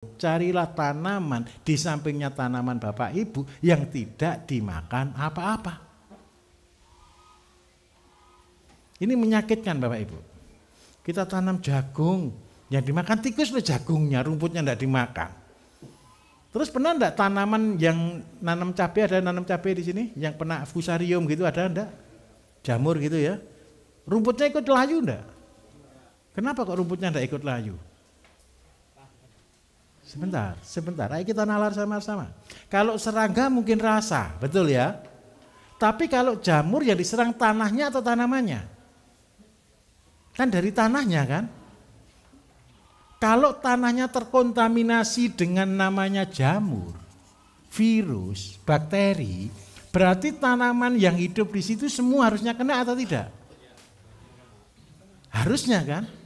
carilah tanaman di sampingnya tanaman Bapak Ibu yang tidak dimakan apa-apa. Ini menyakitkan Bapak Ibu. Kita tanam jagung, yang dimakan tikus loh jagungnya, rumputnya tidak dimakan. Terus pernah enggak tanaman yang nanam cabai, ada nanam cabai di sini, yang pernah fusarium gitu ada enggak? Jamur gitu ya. Rumputnya ikut layu enggak? Kenapa kok rumputnya enggak ikut layu? Sebentar, ayo kita nalar sama-sama. Kalau serangga mungkin rasa, betul ya? Tapi kalau jamur yang diserang tanahnya atau tanamannya? Kan dari tanahnya kan? Kalau tanahnya terkontaminasi dengan namanya jamur, virus, bakteri, berarti tanaman yang hidup di situ semua harusnya kena atau tidak? Harusnya kan?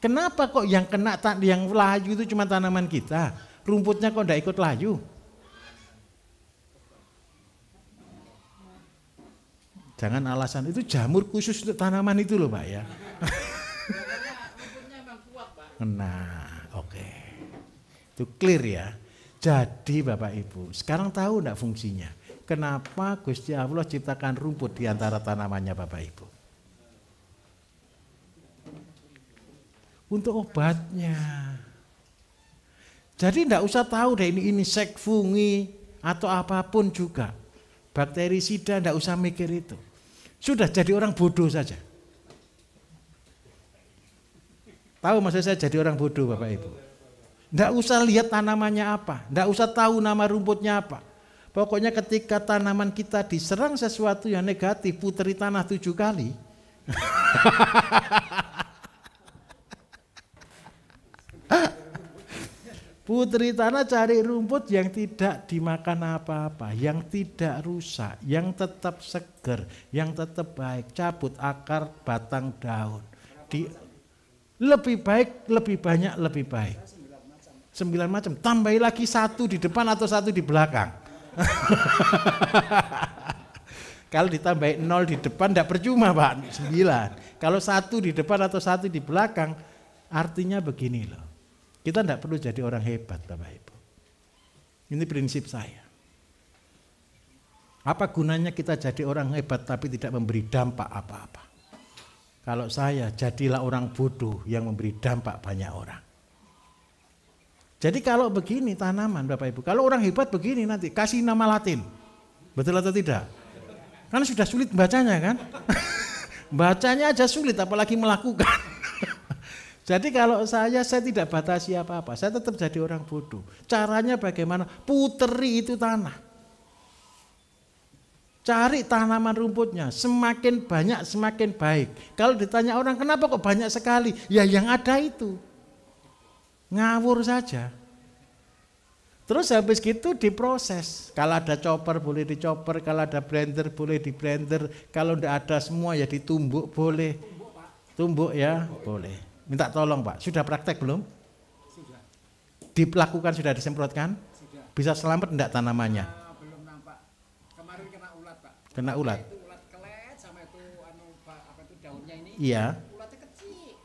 Kenapa kok yang kena, yang layu itu cuma tanaman kita? Rumputnya kok enggak ikut layu? Jangan alasan, itu jamur khusus untuk tanaman itu loh Pak ya. Nah, oke. Itu clear ya. Jadi Bapak Ibu, sekarang tahu enggak fungsinya? Kenapa Gusti Allah ciptakan rumput di antara tanamannya Bapak Ibu? Untuk obatnya. Jadi enggak usah tahu deh ini insek, fungi atau apapun juga. Bakterisida enggak usah mikir itu. Sudah jadi orang bodoh saja. Tahu maksud saya jadi orang bodoh Bapak Ibu? Enggak usah lihat tanamannya apa, enggak usah tahu nama rumputnya apa. Pokoknya ketika tanaman kita diserang sesuatu yang negatif, puteri tanah 7 kali. Putri tanah cari rumput yang tidak dimakan apa-apa, yang tidak rusak, yang tetap seger, yang tetap baik. Cabut akar, batang, daun. Lebih baik, lebih banyak, lebih baik. 9 macam. Tambahi lagi 1 di depan atau 1 di belakang. Kalau ditambahi 0 di depan tidak percuma Pak, 9. Kalau 1 di depan atau 1 di belakang, artinya begini loh. Kita tidak perlu jadi orang hebat Bapak Ibu. Ini prinsip saya. Apa gunanya kita jadi orang hebat tapi tidak memberi dampak apa-apa? Kalau saya, jadilah orang bodoh yang memberi dampak banyak orang. Jadi kalau begini tanaman Bapak Ibu, kalau orang hebat begini nanti kasih nama Latin. Betul atau tidak? Karena sudah sulit bacanya kan? Bacanya aja sulit apalagi melakukan. Jadi kalau saya tidak batasi apa-apa, saya tetap jadi orang bodoh. Caranya bagaimana? Puteri itu tanah. Cari tanaman rumputnya, semakin banyak semakin baik. Kalau ditanya orang kenapa kok banyak sekali? Ya yang ada itu. Ngawur saja. Terus habis gitu diproses. Kalau ada chopper boleh dichopper, kalau ada blender boleh di blender, kalau tidak ada semua ya ditumbuk boleh. Tumbuk ya, boleh. Minta tolong Pak, sudah praktek belum? Sudah. Dilakukan sudah disemprotkan? Sudah. Bisa selamat enggak tanamannya? Belum nampak. Kemarin kena ulat Pak. Kena ulat? Itu ulat kelet sama itu apa itu daunnya ini. Iya. Ulatnya kecil,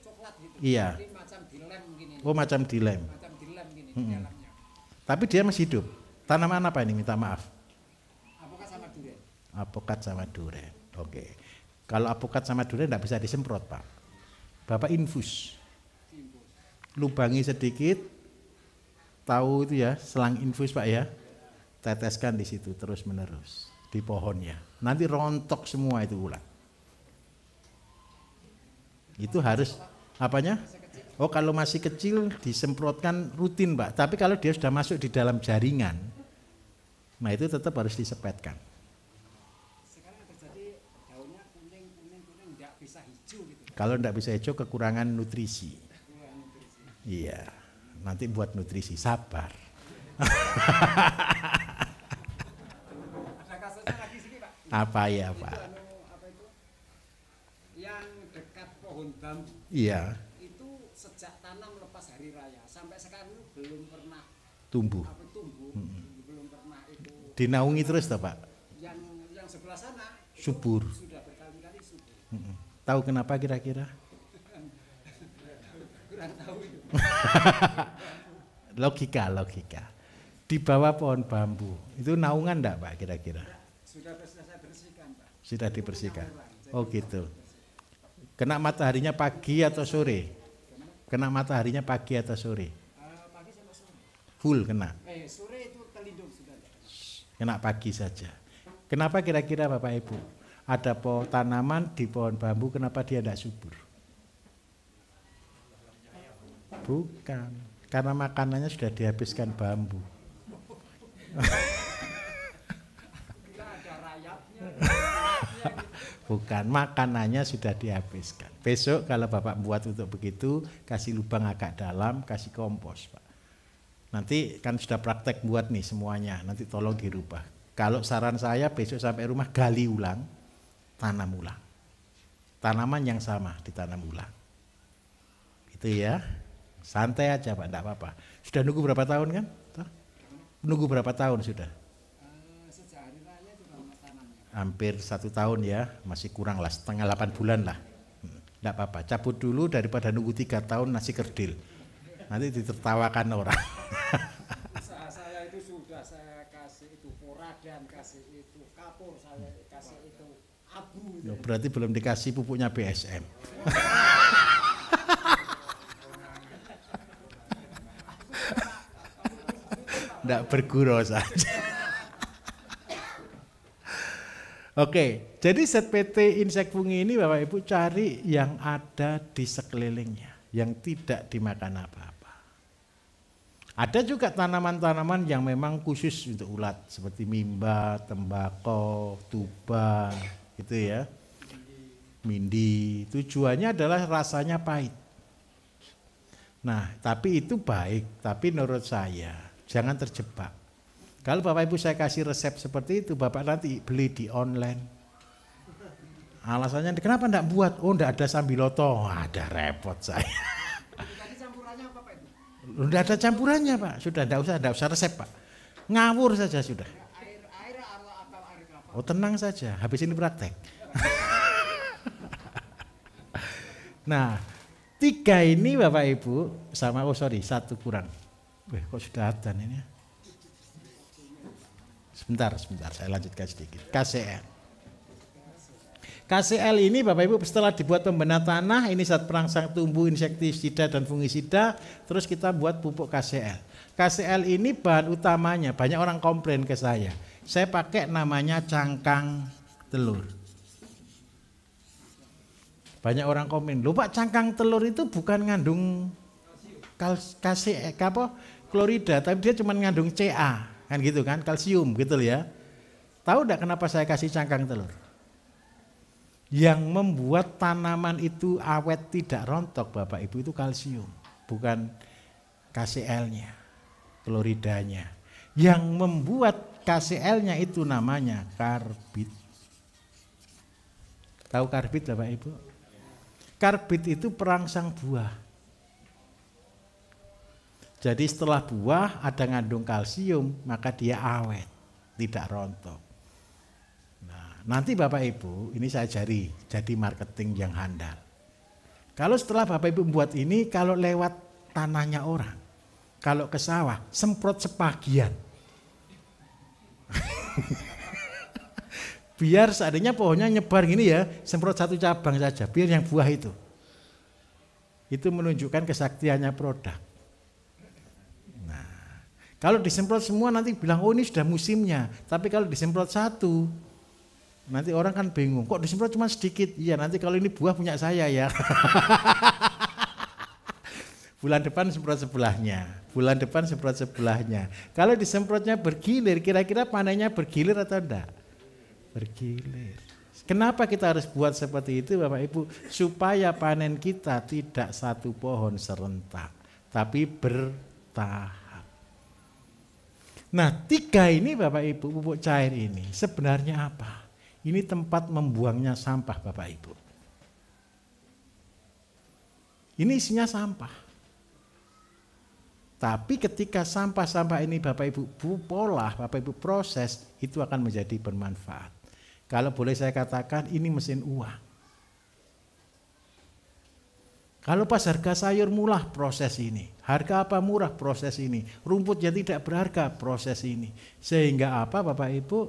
coklat gitu. Iya. Jadi macam dilem gini. Oh macam dilem. Macam dilem gini di dalamnya. Tapi dia masih hidup. Tanaman apa ini? Minta maaf. Apokat sama durian. Apokat sama durian. Oke. Kalau apokat sama durian enggak bisa disemprot Pak. Bapak infus. Lubangi sedikit. Tahu itu ya, selang infus Pak ya. Teteskan di situ terus menerus di pohonnya. Nanti rontok semua itu ulat. Itu harus apanya? Oh kalau masih kecil disemprotkan rutin Pak. Tapi kalau dia sudah masuk di dalam jaringan, nah itu tetap harus disepetkan. Sekarang terjadi daunnya kuning enggak bisa hijau gitu. Kalau enggak bisa hijau kekurangan nutrisi. Iya, nanti buat nutrisi, sabar. Ada kasusnya lagi sini Pak. Apa ya Pak? Apa itu? Yang dekat pohon bambu. Iya. Itu sejak tanam lepas hari raya sampai sekarang itu belum pernah Tumbuh. belum pernah itu. Dinaungi terus toh Pak? Yang sebelah sana Subur. sudah berkali-kali subur. Tahu kenapa kira-kira? Kurang tahu itu. Logika. Di bawah pohon bambu. Itu naungan enggak Pak kira-kira? Sudah saya bersihkan Pak. Sudah dibersihkan. Oh gitu. Kena mataharinya pagi atau sore? Kena mataharinya pagi atau sore? Pagi sama sore. Full kena. Sore itu terlindung sudah. Kena pagi saja. Kenapa kira-kira Bapak Ibu? Ada tanaman di pohon bambu, kenapa dia tidak subur? Bukan. Karena makanannya sudah dihabiskan bambu. Bukan, makanannya sudah dihabiskan. Besok kalau Bapak buat untuk begitu, kasih lubang agak dalam, kasih kompos Pak. Nanti kan sudah praktek buat nih semuanya, nanti tolong dirubah. Kalau saran saya besok sampai rumah gali ulang, tanam ulang. Tanaman yang sama ditanam ulang. Itu ya, santai aja Pak, enggak apa-apa. Sudah nunggu berapa tahun kan? Nunggu berapa tahun sudah? Sejak hari raya juga tanamnya. Hampir 1 tahun ya, masih kurang lah, setengah 8 bulan lah. Enggak apa-apa, cabut dulu daripada nunggu 3 tahun nasi kerdil. Nanti ditertawakan orang. Saya itu sudah saya kasih itu poradan, kasih itu kapur, saya kasih itu abu. Berarti belum dikasih pupuknya BSM. Nggak bergurau saja. Oke, jadi zat PT insek fungi ini Bapak Ibu cari yang ada di sekelilingnya, yang tidak dimakan apa-apa. Ada juga tanaman-tanaman yang memang khusus untuk ulat, seperti mimba, tembakau, tuba, gitu ya. Mindi, tujuannya adalah rasanya pahit. Nah, tapi itu baik, tapi menurut saya jangan terjebak. Kalau Bapak Ibu saya kasih resep seperti itu, Bapak nanti beli di online. Alasannya kenapa enggak buat? Oh, enggak ada sambiloto. Ada repot saya. Tadi campurannya apa Pak Ibu? Enggak ada campurannya Pak. Sudah enggak usah resep Pak. Ngawur saja sudah. Air atau air kelapa? Oh, tenang saja. Habis ini praktek. Nah, 3 ini Bapak Ibu sama 1 kurang. Kok sudah adzan ini ya? Sebentar, saya lanjutkan sedikit. KCL. KCL ini Bapak Ibu setelah dibuat pembena tanah, ini zat perangsang tumbuh, insektisida dan fungisida, terus kita buat pupuk KCL. KCL ini bahan utamanya, banyak orang komplain ke saya pakai namanya cangkang telur. Banyak orang komen, loh Pak, cangkang telur itu bukan ngandung klorida, tapi dia cuma ngandung Ca, kan gitu kan, kalsium gitu ya. Tahu enggak kenapa saya kasih cangkang telur? Yang membuat tanaman itu awet tidak rontok Bapak Ibu itu kalsium, bukan KCl-nya, kloridanya. Yang membuat KCl-nya itu namanya karbit. Tahu karbit Bapak Ibu? Karbit itu perangsang buah. Jadi setelah buah ada ngandung kalsium, maka dia awet, tidak rontok. Nah, nanti Bapak Ibu, ini saya ajari jadi marketing yang handal. Kalau setelah Bapak Ibu membuat ini, kalau lewat tanahnya orang, kalau ke sawah, semprot sebagian. Biar seandainya pohonnya nyebar gini ya, semprot 1 cabang saja, biar yang buah itu. Itu menunjukkan kesaktiannya produk. Nah, kalau disemprot semua nanti bilang, oh ini sudah musimnya. Tapi kalau disemprot 1, nanti orang kan bingung, kok disemprot cuma sedikit? Iya, nanti kalau ini buah punya saya ya. Bulan depan semprot sebelahnya, bulan depan semprot sebelahnya. Kalau disemprotnya bergilir, kira-kira panennya bergilir atau enggak? Bergilir. Kenapa kita harus buat seperti itu Bapak Ibu? Supaya panen kita tidak 1 pohon serentak, tapi bertahap. Nah, 3 ini Bapak Ibu, pupuk cair ini sebenarnya apa? Ini tempat membuangnya sampah Bapak Ibu. Ini isinya sampah. Tapi ketika sampah-sampah ini Bapak Ibu polah, Bapak Ibu proses, itu akan menjadi bermanfaat. Kalau boleh saya katakan ini mesin uang. Kalau pas harga sayur murah proses ini, harga apa murah proses ini, rumput yang tidak berharga proses ini. Sehingga apa Bapak Ibu,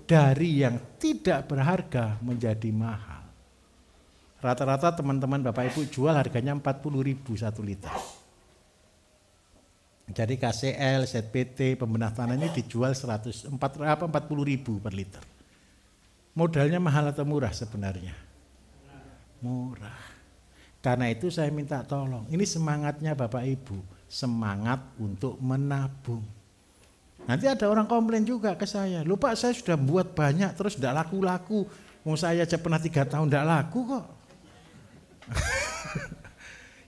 dari yang tidak berharga menjadi mahal. Rata-rata teman-teman Bapak Ibu jual harganya 40.000 1 liter. Jadi KCL, ZPT, pembenah tanah ini dijual 40.000 per liter. Modalnya mahal atau murah sebenarnya? Murah. Karena itu saya minta tolong, ini semangatnya Bapak Ibu, semangat untuk menabung. Nanti ada orang komplain juga ke saya, "Loh Pak, saya sudah buat banyak terus tidak laku-laku. Mau saya aja pernah 3 tahun tidak laku kok."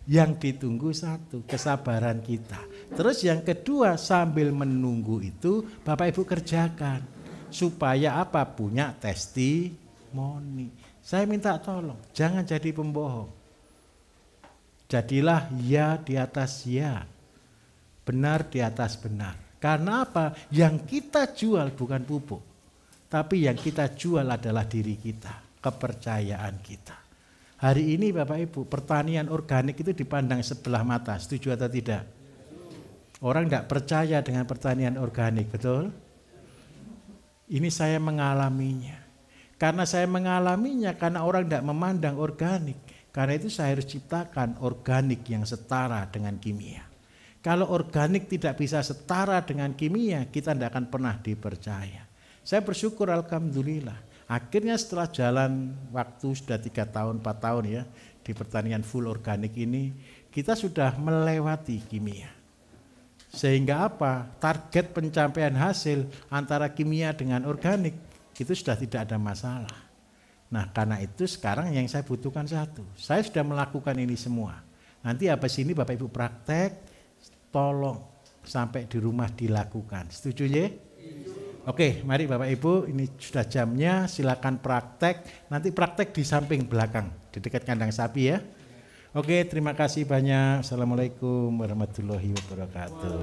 Yang ditunggu satu, kesabaran kita. Terus yang kedua, sambil menunggu itu Bapak Ibu kerjakan. Supaya apa? Punya testimoni. Saya minta tolong, jangan jadi pembohong. Jadilah ya di atas ya, benar di atas benar. Karena apa? Yang kita jual bukan pupuk, tapi yang kita jual adalah diri kita, kepercayaan kita. Hari ini Bapak Ibu, pertanian organik itu dipandang sebelah mata, setuju atau tidak? Orang tidak percaya dengan pertanian organik, betul? Ini saya mengalaminya. Karena saya mengalaminya, karena orang tidak memandang organik. Karena itu saya harus ciptakan organik yang setara dengan kimia. Kalau organik tidak bisa setara dengan kimia, kita tidak akan pernah dipercaya. Saya bersyukur alhamdulillah. Akhirnya setelah jalan waktu sudah 3 tahun, 4 tahun ya, di pertanian full organik ini, kita sudah melewati kimia. Sehingga apa? Target pencapaian hasil antara kimia dengan organik itu sudah tidak ada masalah. Nah karena itu sekarang yang saya butuhkan satu, saya sudah melakukan ini semua. Nanti habis ini Bapak Ibu praktek, tolong sampai di rumah dilakukan. Setuju ya? Oke, mari Bapak Ibu, ini sudah jamnya, silakan praktek. Nanti praktek di samping belakang, di dekat kandang sapi ya. Oke, terima kasih banyak. Assalamualaikum warahmatullahi wabarakatuh.